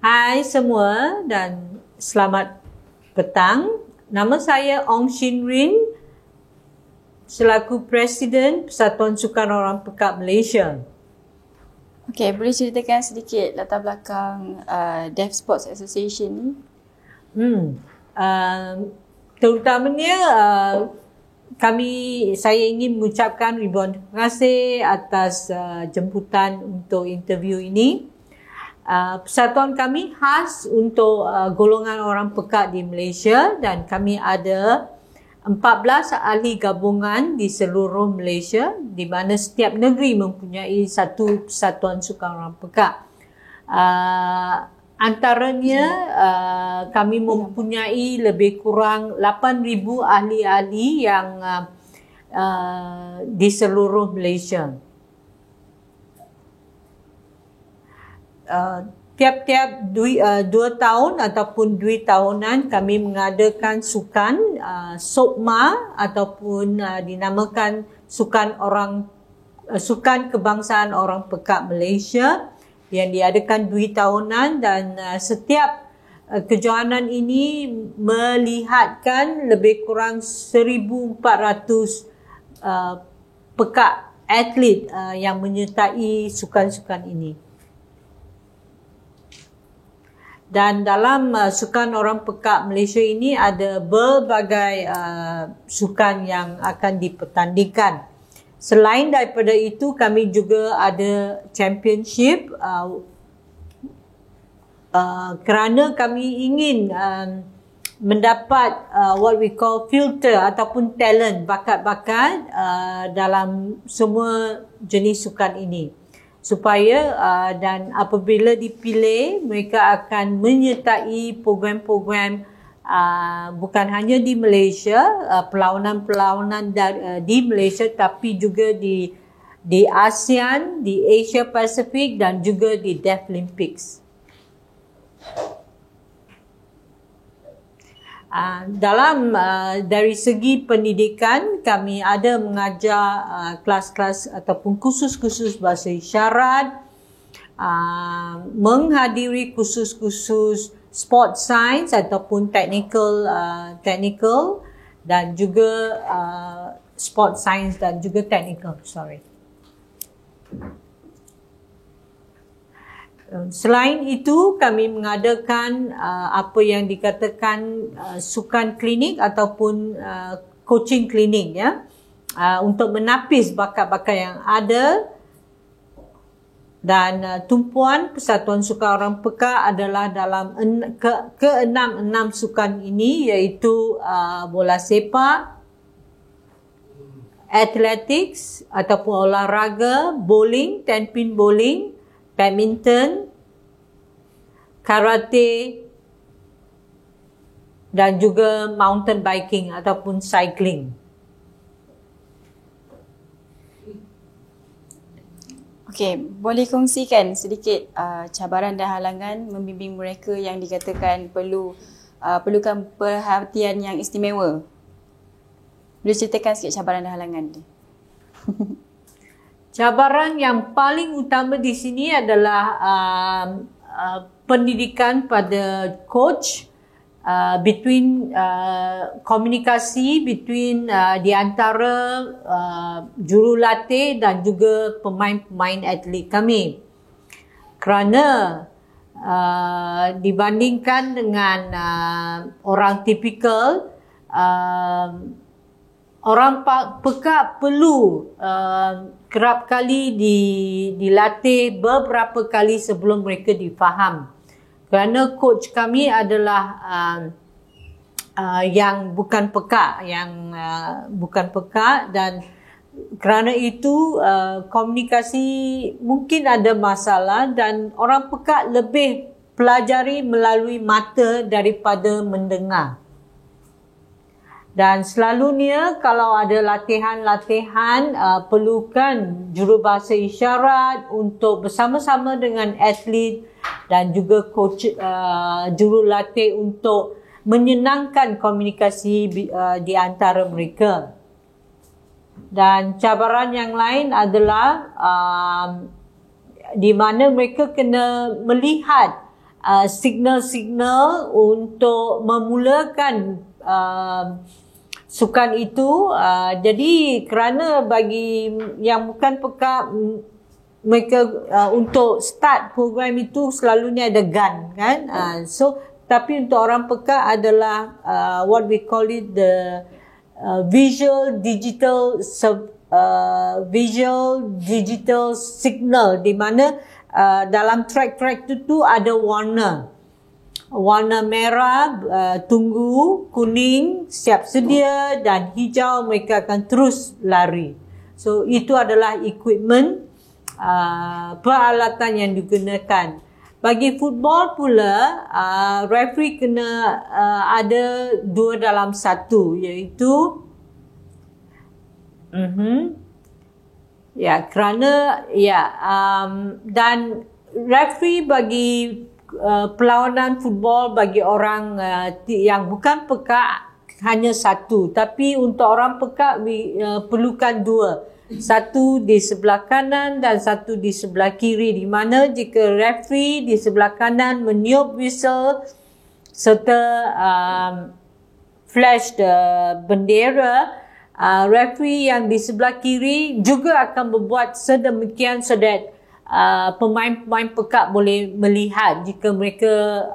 Hai semua dan selamat petang. Nama saya Ong Shin Rin selaku Presiden Persatuan Sukan Orang Pekak Malaysia. Okey, boleh ceritakan sedikit latar belakang Deaf Sports Association ni? Terutamanya saya ingin mengucapkan ribuan terima kasih atas jemputan untuk interview ini. Persatuan kami khas untuk golongan orang pekak di Malaysia dan kami ada 14 ahli gabungan di seluruh Malaysia di mana setiap negeri mempunyai satu persatuan sukan orang pekak. Antaranya kami mempunyai lebih kurang 8,000 ahli-ahli yang di seluruh Malaysia. Tiap-tiap 2 tahun ataupun 2 tahunan kami mengadakan sukan SOPMA ataupun dinamakan sukan kebangsaan orang pekak Malaysia yang diadakan 2 tahunan dan setiap kejohanan ini melihatkan lebih kurang 1,400 pekak atlet yang menyertai sukan-sukan ini. Dan dalam sukan orang pekak Malaysia ini ada berbagai sukan yang akan dipertandingkan. Selain daripada itu, kami juga ada championship kerana kami ingin mendapat what we call filter ataupun talent, bakat-bakat dalam semua jenis sukan ini. Supaya dan apabila dipilih mereka akan menyertai program-program bukan hanya di Malaysia, perlawanan-perlawanan di Malaysia tapi juga di ASEAN, di Asia Pacific dan juga di Deaflympics. Dari segi pendidikan, kami ada mengajar kelas-kelas ataupun kursus-kursus bahasa isyarat, menghadiri kursus-kursus sport science ataupun technical dan juga sport science dan juga technical, Selain itu, kami mengadakan apa yang dikatakan sukan klinik ataupun coaching klinik untuk menapis bakat-bakat yang ada. Dan tumpuan Persatuan Sukan Orang Pekak adalah dalam ke-6 sukan ini, iaitu bola sepak, athletics ataupun olahraga, bowling, 10 pin bowling, badminton, karate dan juga mountain biking ataupun cycling. Okey, boleh kongsikan sedikit cabaran dan halangan membimbing mereka yang dikatakan perlukan perhatian yang istimewa. Boleh ceritakan sikit cabaran dan halangan ni? Cabaran yang paling utama di sini adalah pendidikan pada coach, komunikasi di antara jurulatih dan juga pemain-pemain atlet kami. Kerana dibandingkan dengan orang tipikal, orang pekak perlu kerap kali dilatih beberapa kali sebelum mereka difaham. Kerana coach kami adalah yang bukan pekak, dan kerana itu komunikasi mungkin ada masalah dan orang pekak lebih pelajari melalui mata daripada mendengar. Dan selalunya kalau ada latihan-latihan perlukan jurubahasa isyarat untuk bersama-sama dengan atlet dan juga coach jurulatih untuk menyenangkan komunikasi di antara mereka. Dan cabaran yang lain adalah di mana mereka kena melihat signal-signal untuk memulakan sukan itu. Jadi kerana bagi yang bukan pekak, mereka untuk start program itu selalunya ada gun kan. Tapi untuk orang pekak adalah what we call it the visual digital signal, di mana dalam track itu ada warna merah, tunggu, kuning, siap sedia, dan hijau, mereka akan terus lari. So itu adalah equipment, peralatan yang digunakan. Bagi football pula, referee kena ada 2 dalam 1, iaitu dan referee bagi perlawanan football bagi orang yang bukan pekak hanya 1, tapi untuk orang pekak perlukan 2, 1 di sebelah kanan dan 1 di sebelah kiri, di mana jika referee di sebelah kanan meniup whistle serta flash bendera, referee yang di sebelah kiri juga akan berbuat sedemikian so that pemain-pemain pekak boleh melihat jika mereka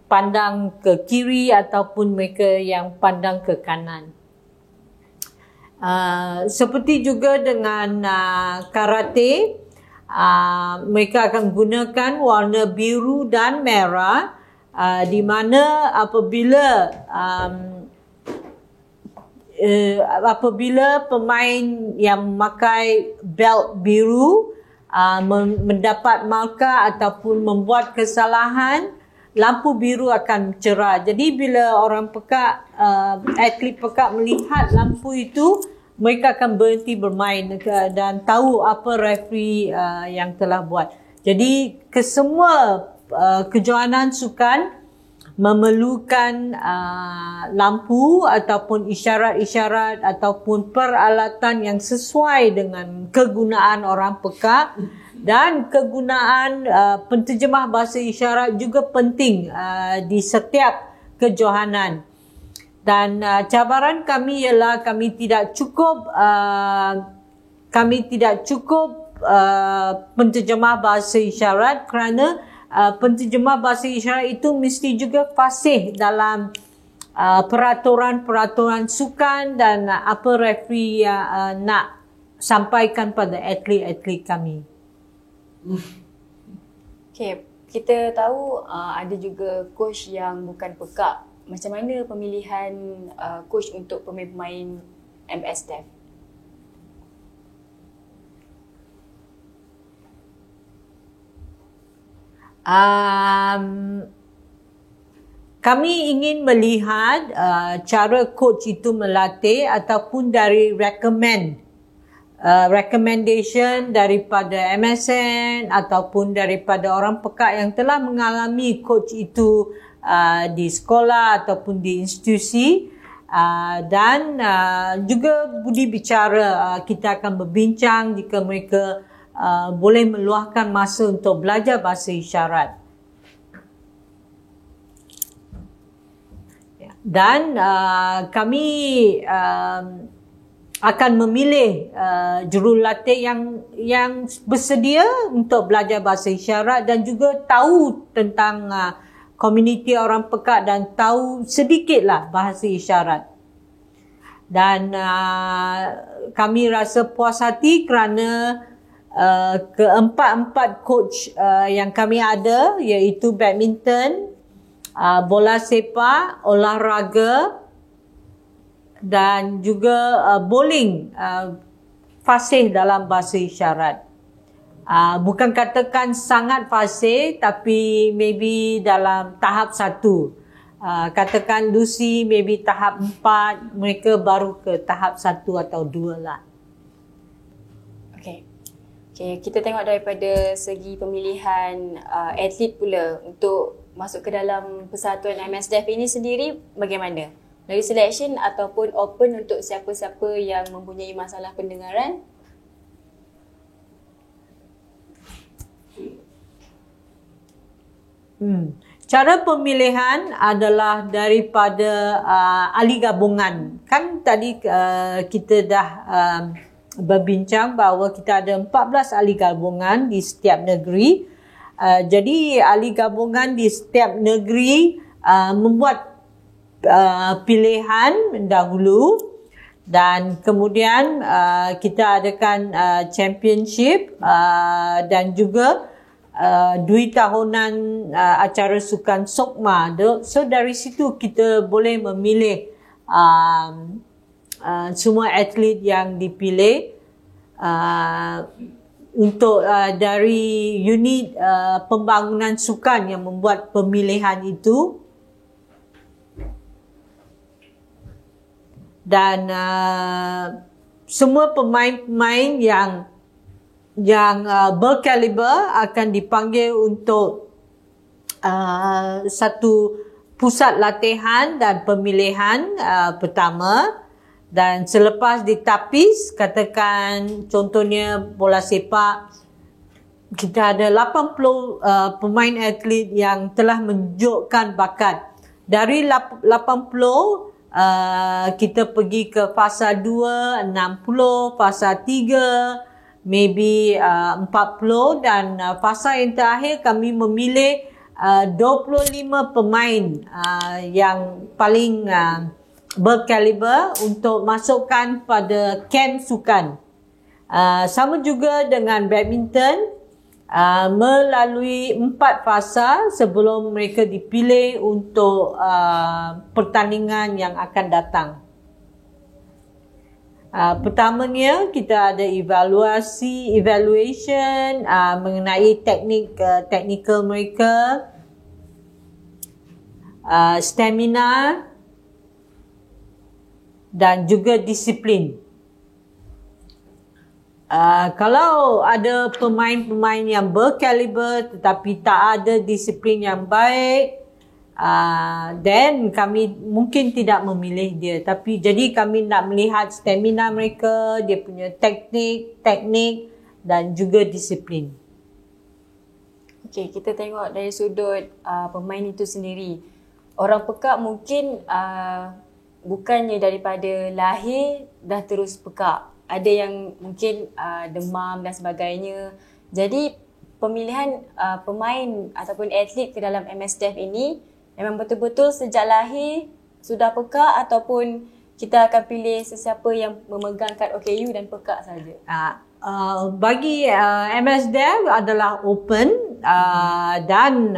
pandang ke kiri ataupun mereka yang pandang ke kanan. Seperti juga dengan karate, mereka akan gunakan warna biru dan merah, di mana apabila pemain yang memakai belt biru mendapat markah ataupun membuat kesalahan, lampu biru akan cerah. Jadi bila orang pekak, atlet pekak melihat lampu itu, mereka akan berhenti bermain dan tahu apa referee yang telah buat. Jadi kesemua kejohanan sukan memerlukan lampu ataupun isyarat-isyarat ataupun peralatan yang sesuai dengan kegunaan orang pekak, dan kegunaan penterjemah bahasa isyarat juga penting di setiap kejohanan. Dan cabaran kami ialah kami tidak cukup penterjemah bahasa isyarat, kerana penterjemah bahasa isyarat itu mesti juga fasih dalam peraturan-peraturan sukan dan apa referee nak sampaikan pada atlet-atlet kami. Okay, kita tahu ada juga coach yang bukan pekak. Macam mana pemilihan coach untuk pemain-pemain MSDEF? Kami ingin melihat cara coach itu melatih ataupun dari recommendation daripada MSN ataupun daripada orang pekak yang telah mengalami coach itu di sekolah ataupun di institusi, dan juga budi bicara. Kita akan berbincang jika mereka boleh meluangkan masa untuk belajar bahasa isyarat. Dan kami akan memilih jurulatih yang bersedia untuk belajar bahasa isyarat dan juga tahu tentang komuniti orang pekak dan tahu sedikitlah bahasa isyarat. Dan kami rasa puas hati kerana keempat-empat coach yang kami ada, iaitu badminton, bola sepak, olahraga dan juga bowling, fasih dalam bahasa isyarat. Bukan katakan sangat fasih, tapi maybe dalam tahap 1. Katakan Lucy maybe tahap 4, mereka baru ke tahap 1 atau 2 lah. Okay, kita tengok daripada segi pemilihan atlet pula untuk masuk ke dalam persatuan MSDEF ini sendiri bagaimana? Dari selection ataupun open untuk siapa-siapa yang mempunyai masalah pendengaran? Cara pemilihan adalah daripada ahli gabungan. Kan tadi kita dah berbincang bahawa kita ada 14 ahli gabungan di setiap negeri. Jadi ahli gabungan di setiap negeri membuat pilihan dahulu, dan kemudian kita adakan championship dan juga 2 tahunan acara sukan SOKMA. So dari situ kita boleh memilih semua atlet yang dipilih untuk dari unit pembangunan sukan yang membuat pemilihan itu. Dan semua pemain-pemain yang berkaliber akan dipanggil untuk satu pusat latihan dan pemilihan pertama. Dan selepas ditapis, katakan contohnya bola sepak, kita ada 80 pemain atlet yang telah menunjukkan bakat. Dari 80 kita pergi ke fasa 2, 60, fasa 3, maybe 40, dan fasa yang terakhir kami memilih 25 pemain yang paling berkaliber untuk masukkan pada kamp sukan. Sama juga dengan badminton, melalui 4 fasa sebelum mereka dipilih untuk pertandingan yang akan datang. Pertamanya kita ada evaluation mengenai technical mereka, stamina dan juga disiplin. Kalau ada pemain-pemain yang berkaliber tetapi tak ada disiplin yang baik, then kami mungkin tidak memilih dia. Tapi jadi kami nak melihat stamina mereka, dia punya teknik dan juga disiplin. Okey, kita tengok dari sudut pemain itu sendiri. Orang pekak mungkin bukannya daripada lahir dah terus pekak. Ada yang mungkin demam dan sebagainya. Jadi pemilihan pemain ataupun atlet ke dalam MSDF ini memang betul-betul sejak lahir sudah pekak, ataupun kita akan pilih sesiapa yang memegang kad OKU dan pekak saja? Bagi MSDF adalah open, dan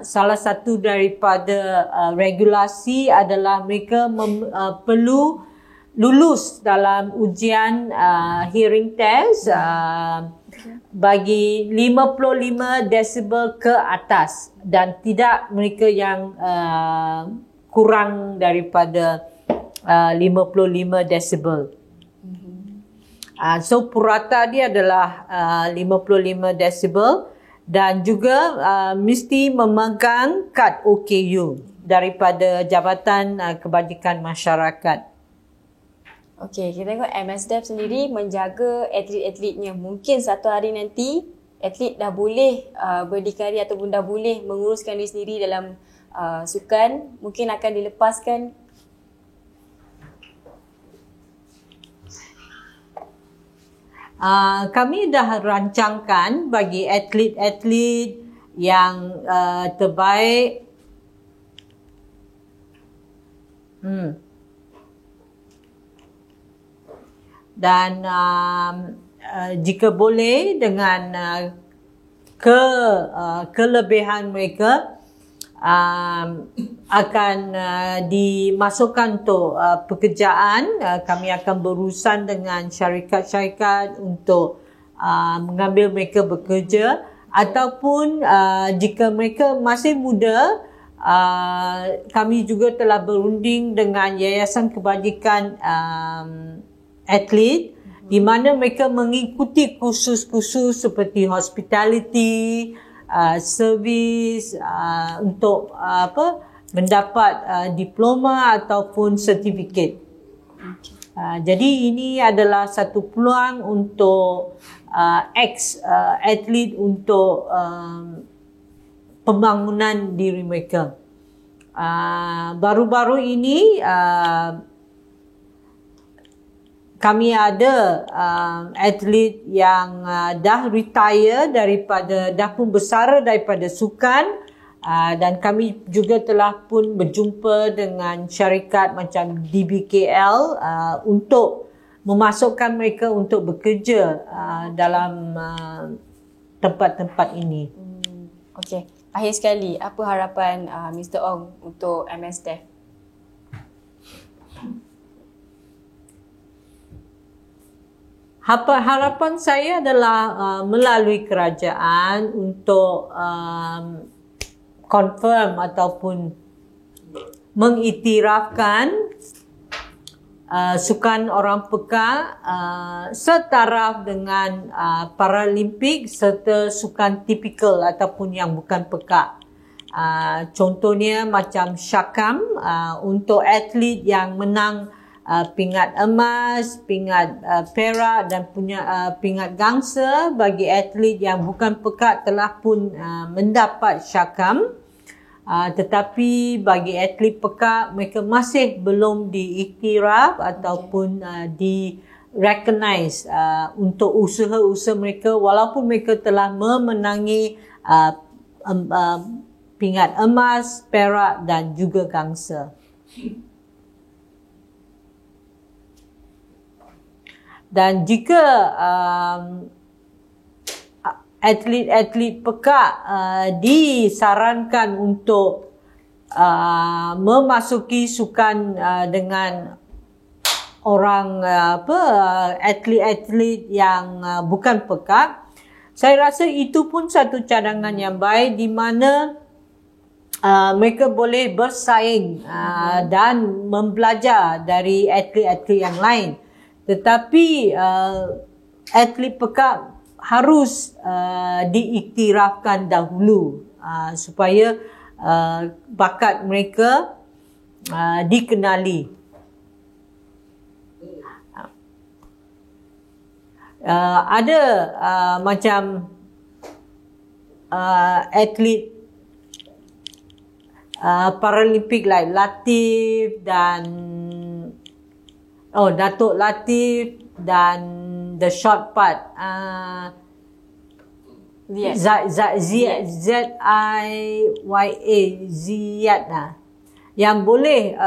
salah satu daripada regulasi adalah mereka perlu lulus dalam ujian hearing test bagi 55 desibel ke atas, dan tidak mereka yang kurang daripada 55 desibel. So purata dia adalah 55 desibel, dan juga mesti memegang kad OKU daripada Jabatan Kebajikan Masyarakat. Okey, kita tengok MSDF sendiri menjaga atlet-atletnya. Mungkin satu hari nanti atlet dah boleh berdikari ataupun dah boleh menguruskan diri sendiri dalam sukan, mungkin akan dilepaskan. Kami dah rancangkan bagi atlet-atlet yang terbaik. Dan jika boleh dengan kelebihan mereka akan dimasukkan untuk pekerjaan. Kami akan berurusan dengan syarikat-syarikat untuk mengambil mereka bekerja, ataupun jika mereka masih muda, kami juga telah berunding dengan Yayasan Kebajikan Atlet, di mana mereka mengikuti kursus-kursus seperti hospitality, servis, untuk mendapat diploma ataupun sertifikat. Jadi ini adalah satu peluang untuk ex-atlet untuk pembangunan diri mereka. Baru-baru ini kami ada atlet yang dah retire dah pun bersara daripada sukan, dan kami juga telah pun berjumpa dengan syarikat macam DBKL untuk memasukkan mereka untuk bekerja dalam tempat-tempat ini. Okey. Akhir sekali, apa harapan Mr. Ong untuk MSTEF? Harapan saya adalah melalui kerajaan untuk confirm ataupun mengiktirafkan sukan orang peka setaraf dengan Paralimpik serta sukan tipikal ataupun yang bukan peka. Contohnya macam syakam untuk atlet yang menang pingat emas, pingat perak dan pingat gangsa. Bagi atlet yang bukan peka telah pun mendapat syakam. Tetapi bagi atlet peka, mereka masih belum diiktiraf ataupun di-recognize untuk usaha-usaha mereka walaupun mereka telah memenangi pingat emas, perak dan juga gangsa. Dan jika atlet-atlet pekak disarankan untuk memasuki sukan dengan orang atlet-atlet yang bukan pekak, saya rasa itu pun satu cadangan yang baik di mana mereka boleh bersaing dan membelajar dari atlet-atlet yang lain. Tetapi atlet pekak harus diiktirafkan dahulu supaya bakat mereka dikenali. Ada macam atlet Paralimpik like Latif dan Datuk Latif dan the short part Ziyad yang boleh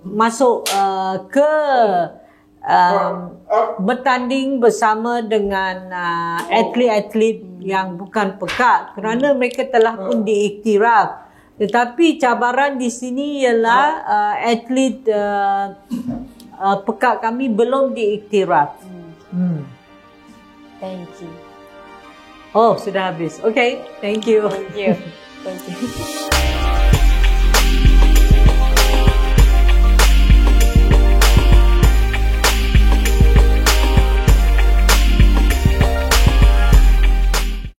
masuk ke bertanding bersama dengan atlet-atlet yang bukan pekak kerana mereka telah pun diiktiraf. Tetapi cabaran di sini ialah atlet pekak kami belum diiktiraf. Thank you. Oh, sudah habis. Okay, thank you. Thank you. Thank you.